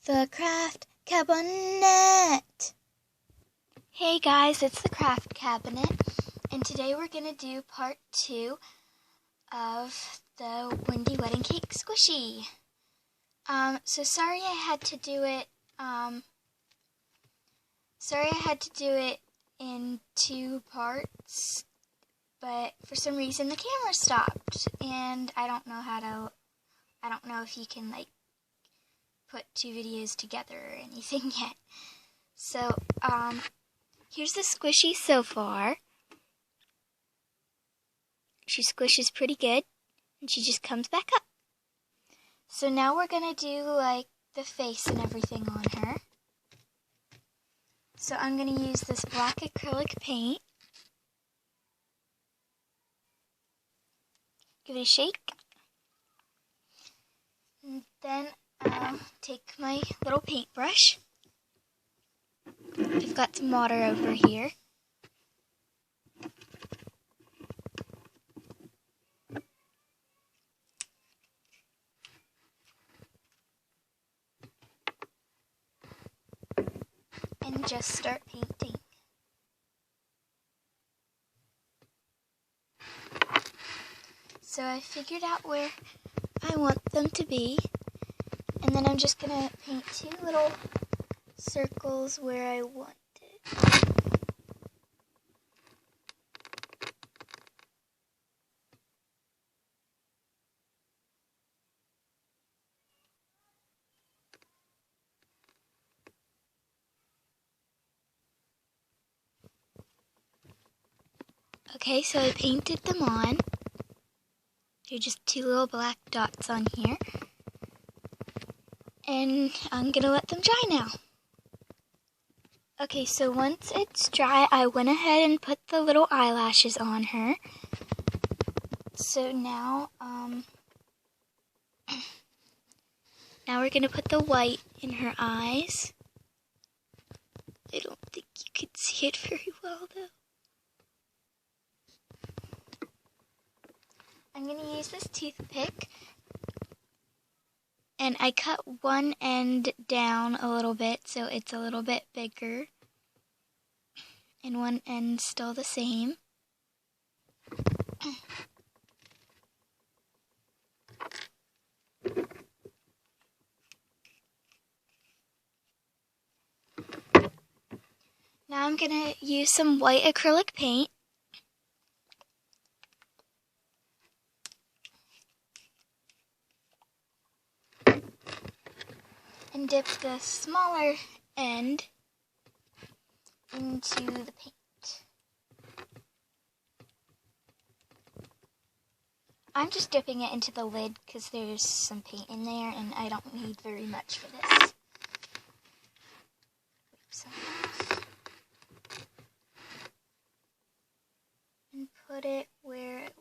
The Craft Cabinet! Hey guys, it's the Craft Cabinet, and today we're going to do part 2 of the Wendy wedding cake squishy. So sorry I had to do it in 2 parts, but for some reason the camera stopped, and I don't know if you can put 2 videos together or anything yet. So, here's the squishy so far. She squishes pretty good, and she just comes back up. So now we're gonna do, the face and everything on her. So I'm gonna use this black acrylic paint. Give it a shake. And then take my little paintbrush. I've got some water over here. And just start painting. So I figured out where I want them to be, and then I'm just gonna paint 2 little circles where I want it. Okay, so I painted them on. They're just 2 little black dots on here. And I'm gonna let them dry now. Okay, so once it's dry, I went ahead and put the little eyelashes on her. So now we're gonna put the white in her eyes. I don't think you could see it very well though. I'm going to use this toothpick, and I cut one end down a little bit so it's a little bit bigger, and one end still the same. Now I'm going to use some white acrylic paint. And dip the smaller end into the paint. I'm just dipping it into the lid because there's some paint in there and I don't need very much for this. Wipe some off. And put it where I want it.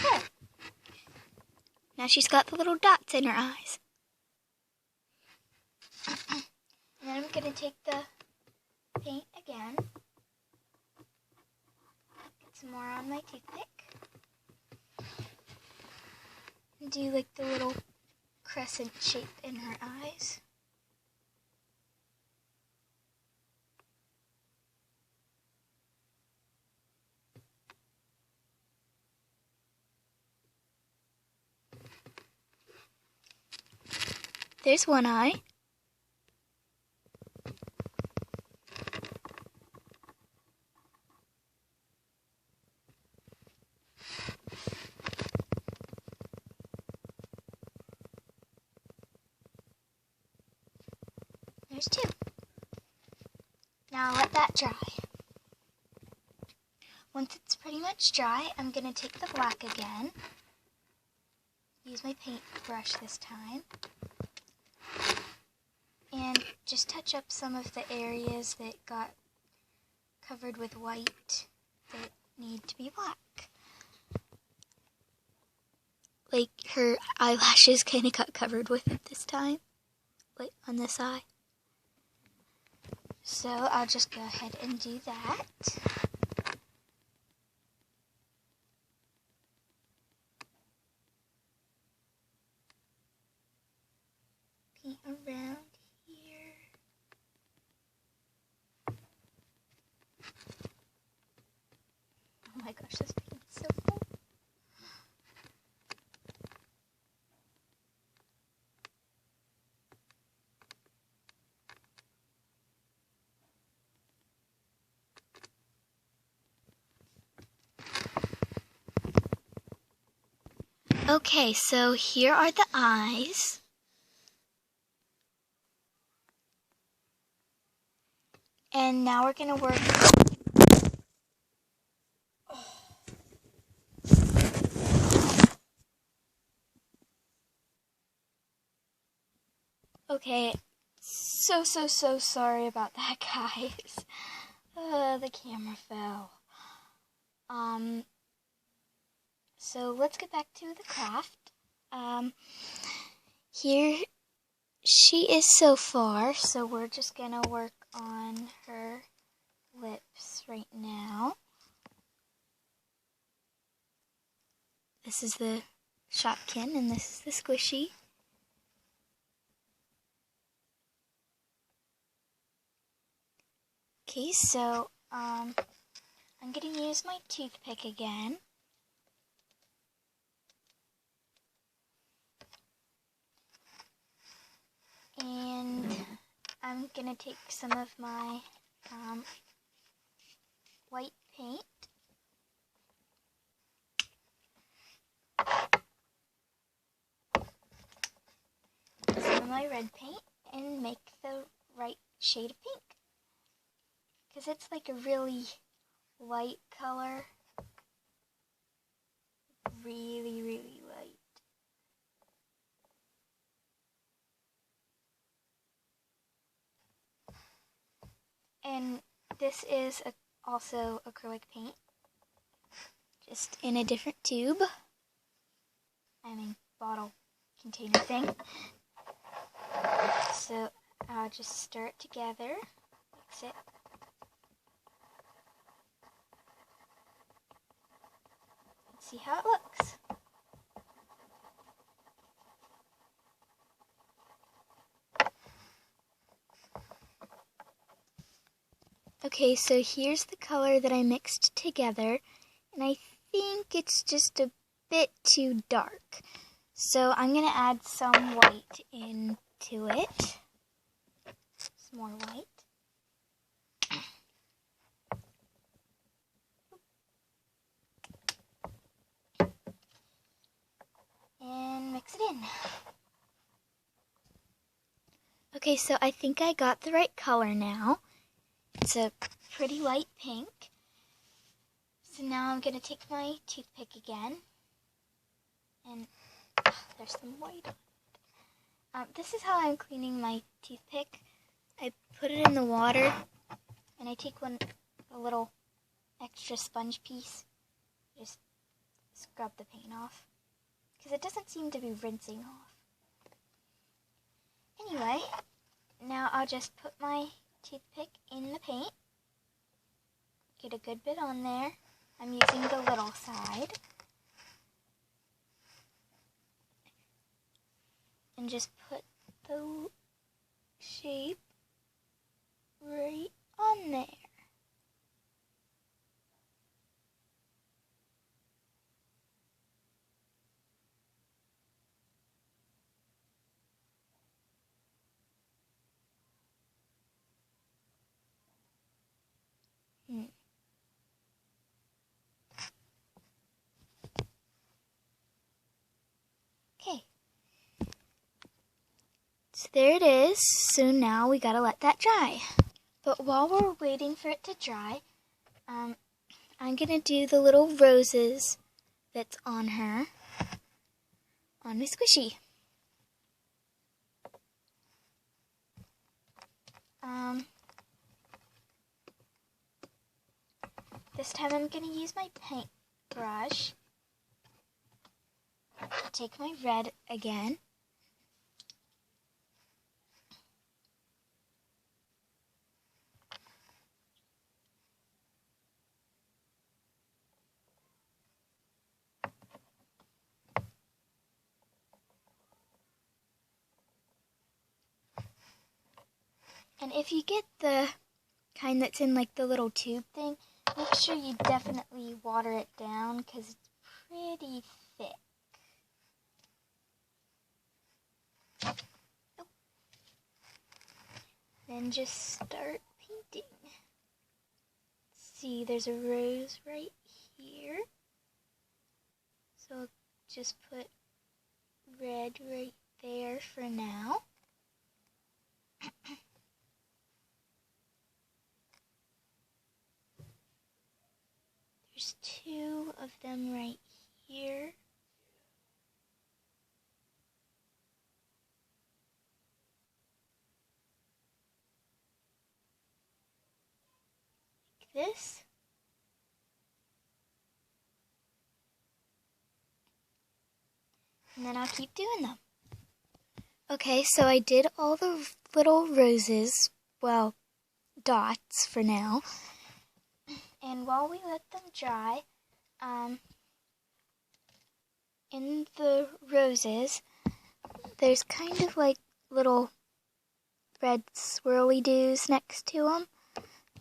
Good. Now she's got the little dots in her eyes. And then I'm going to take the paint again. Get some more on my toothpick. And do the little crescent shape in her eyes. There's one eye. There's 2. Now I'll let that dry. Once it's pretty much dry, I'm going to take the black again. Use my paintbrush this time. And just touch up some of the areas that got covered with white that need to be black. Like her eyelashes kind of got covered with it this time. Like on this eye. So I'll just go ahead and do that. paint around here. Oh my gosh, this paint's so full. Okay, so here are the eyes. And now we're going to work. Okay, so sorry about that, guys. The camera fell. So let's get back to the craft. Here she is so far, so we're just gonna work on her lips right now. This is the Shopkin and this is the squishy. Okay, so I'm gonna use my toothpick again. And I'm gonna take some of my white paint. Some of my red paint and make the right shade of pink. Because it's like a really light color. Really light. And this is also acrylic paint. Just in a different tube. I mean, bottle container thing. So I'll just stir it together. Mix it. See how it looks. Okay, so here's the color that I mixed together, and I think it's just a bit too dark. So I'm going to add some white into it. Some more white. And mix it in. Okay, so I think I got the right color now. It's a pretty light pink. So now I'm going to take my toothpick again. And there's some white on it. This is how I'm cleaning my toothpick. I put it in the water, and I take a little extra sponge piece. Just scrub the paint off. Because it doesn't seem to be rinsing off. Anyway, now I'll just put my toothpick in the paint. Get a good bit on there. I'm using the little side. And just put the shape right on there. Okay. So there it is. So now we gotta let that dry. But while we're waiting for it to dry, I'm gonna do the little roses that's on her, on my squishy. This time I'm gonna use my paintbrush. Take my red again. And if you get the kind that's in like the little tube thing, make sure you definitely water it down because it's pretty thick. Oh. Then just start painting. See, there's a rose right here. So I'll just put red right there for now. There's two of them right here. Like this. And then I'll keep doing them. Okay, so I did all the little roses, well, dots for now. And while we let them dry, in the roses, there's kind of like little red swirly-doos next to them.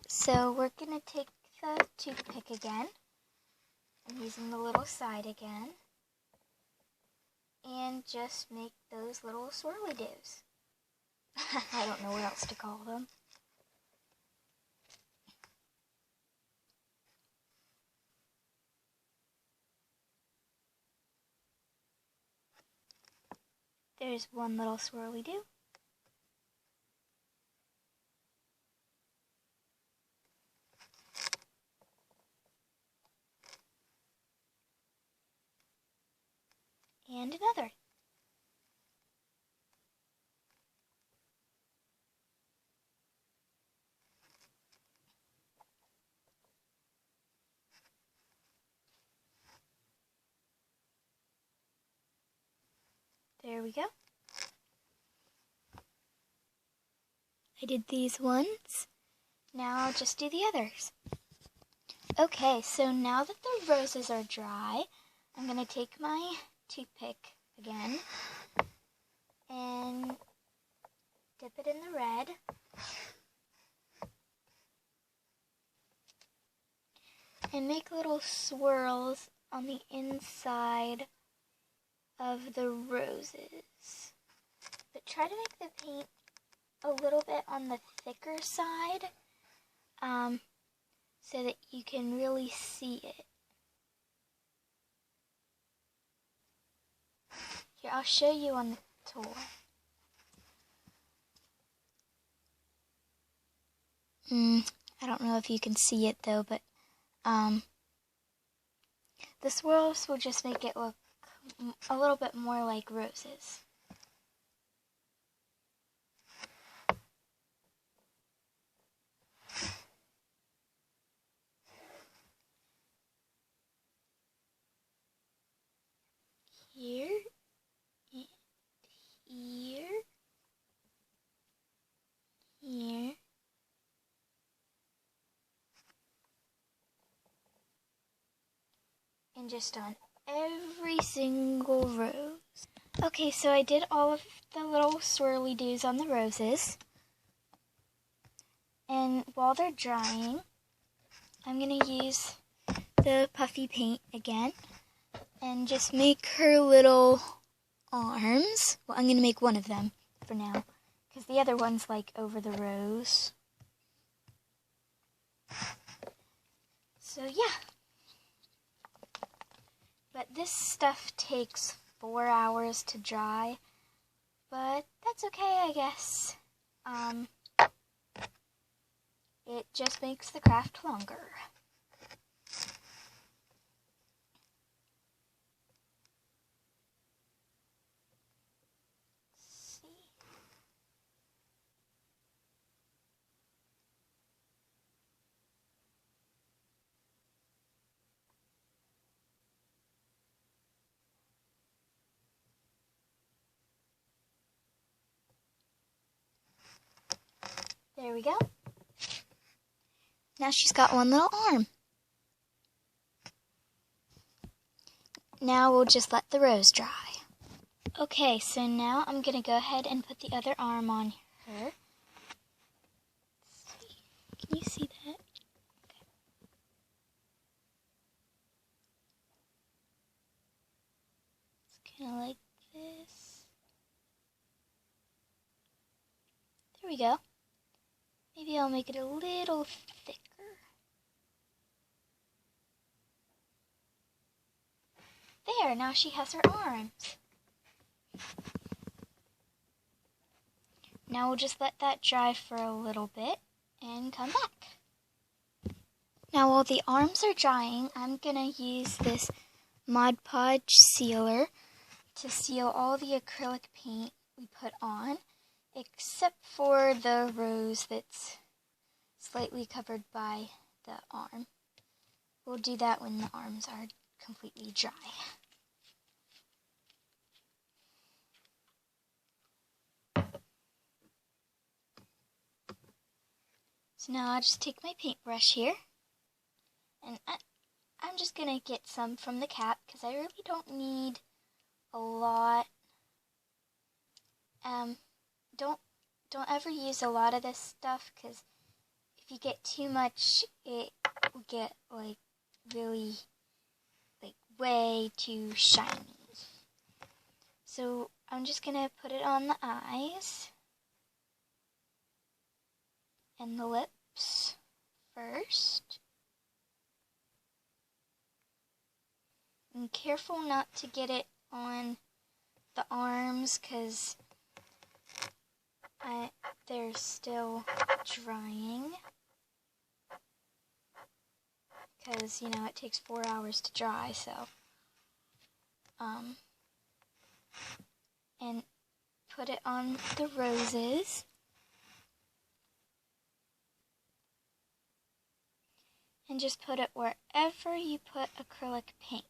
So we're going to take the toothpick again. I'm using the little side again. And just make those little swirly-doos. I don't know what else to call them. There's one little swirly-doo. And another. There we go. I did these ones. Now I'll just do the others. Okay, so now that the roses are dry, I'm going to take my toothpick again and dip it in the red. And make little swirls on the inside of the roses. But try to make the paint a little bit on the thicker side so that you can really see it. Here, I'll show you on the tool. I don't know if you can see it though, but the swirls will just make it look a little bit more like roses. Here, and here, here, and just on every single rose. Okay, so I did all of the little swirly-doos on the roses. And while they're drying, I'm going to use the puffy paint again and just make her little arms. Well, I'm going to make one of them for now because the other one's like over the rose. So yeah. But this stuff takes 4 hours to dry, but that's okay, I guess. It just makes the craft longer. Let's see. There we go. Now she's got one little arm. Now we'll just let the rose dry. Okay, so now I'm going to go ahead and put the other arm on her. kind of like this. There we go. Maybe I'll make it a little thicker. There, now she has her arms. Now we'll just let that dry for a little bit and come back. Now while the arms are drying, I'm gonna use this Mod Podge sealer to seal all the acrylic paint we put on, except for the rose that's slightly covered by the arm. We'll do that when the arms are completely dry. So now I'll just take my paintbrush here, and I'm just going to get some from the cap because I really don't need a lot. Don't ever use a lot of this stuff because if you get too much, it will get like really way too shiny. So I'm just going to put it on the eyes and the lips first. And careful not to get it on the arms because they're still drying. Because, you know, it takes 4 hours to dry, so. And put it on the roses. And just put it wherever you put acrylic paint.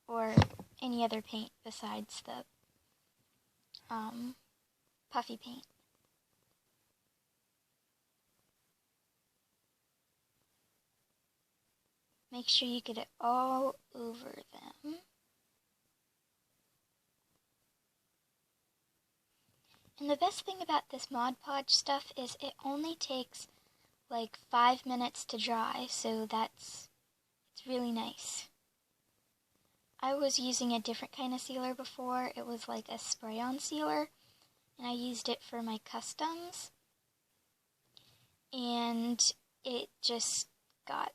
Or any other paint besides the puffy paint. Make sure you get it all over them. And the best thing about this Mod Podge stuff is it only takes like 5 minutes to dry, so it's really nice. I was using a different kind of sealer before. It was like a spray-on sealer, and I used it for my customs, and it just got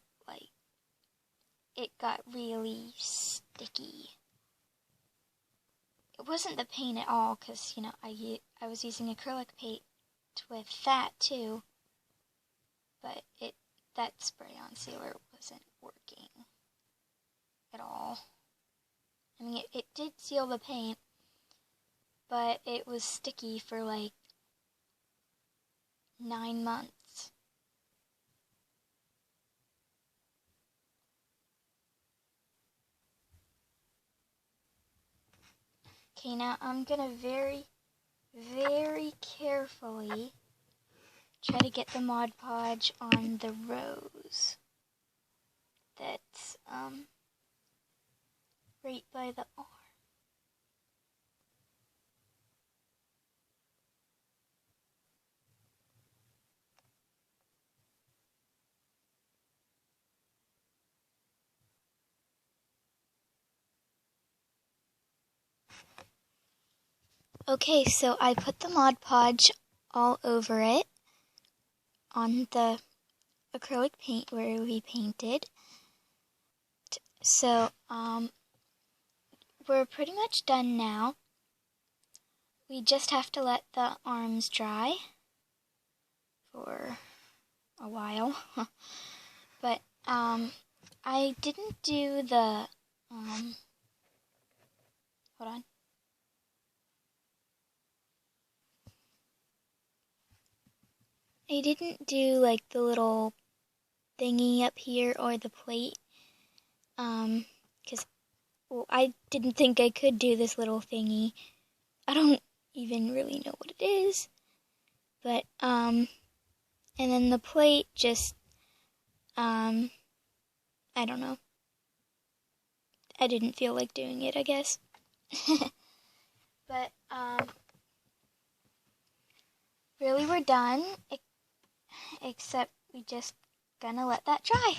really sticky. It wasn't the paint at all, because, you know, I was using acrylic paint with that too, but that spray-on sealer wasn't working at all. I mean, it did seal the paint, but it was sticky for like 9 months. Okay, now I'm gonna very, very carefully try to get the Mod Podge on the rose that's right by the arm. Okay, so I put the Mod Podge all over it on the acrylic paint where we painted. So, we're pretty much done now. We just have to let the arms dry for a while. But, I didn't do the, hold on. I didn't do like the little thingy up here or the plate, because, well, I didn't think I could do this little thingy. I don't even really know what it is, but, and then the plate just, I don't know. I didn't feel like doing it, I guess. But, really we're done, except we just gonna let that dry.